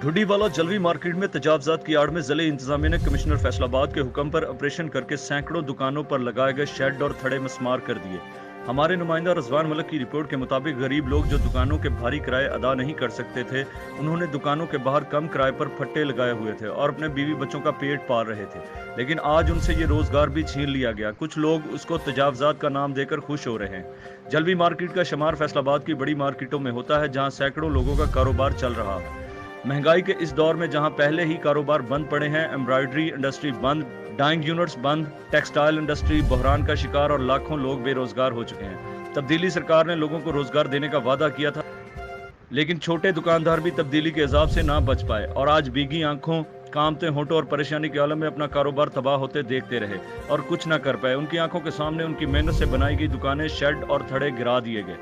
ढुडी वाला जलवी मार्केट में तजावजात की आड़ में जिले इंतजामिया ने कमिश्नर फैसलाबाद के हुक्म पर ऑपरेशन करके सैकड़ों दुकानों पर लगाए गए शेड और थड़े मस्मार कर दिए। हमारे नुमाइंदा रजवान मलिक की रिपोर्ट के मुताबिक गरीब लोग जो दुकानों के भारी किराए अदा नहीं कर सकते थे, उन्होंने दुकानों के बाहर कम किराए पर फट्टे लगाए हुए थे और अपने बीवी बच्चों का पेट पाल रहे थे। लेकिन आज उनसे ये रोजगार भी छीन लिया गया। कुछ लोग उसको तजावजात का नाम देकर खुश हो रहे हैं। जलवी मार्केट का शुमार फैसलाबाद की बड़ी मार्केटों में होता है, जहाँ सैकड़ों लोगों का कारोबार चल रहा है। महंगाई के इस दौर में जहां पहले ही कारोबार बंद पड़े हैं, एम्ब्रॉयडरी इंडस्ट्री बंद, डाइंग यूनिट्स बंद, टेक्सटाइल इंडस्ट्री बहरान का शिकार और लाखों लोग बेरोजगार हो चुके हैं। तब्दीली सरकार ने लोगों को रोजगार देने का वादा किया था, लेकिन छोटे दुकानदार भी तब्दीली के अजाब से ना बच पाए और आज भीगी आंखों, कामते होंठों और परेशानी के आलम में अपना कारोबार तबाह होते देखते रहे और कुछ ना कर पाए। उनकी आंखों के सामने उनकी मेहनत से बनाई गई दुकानें, शेड और थड़े गिरा दिए गए।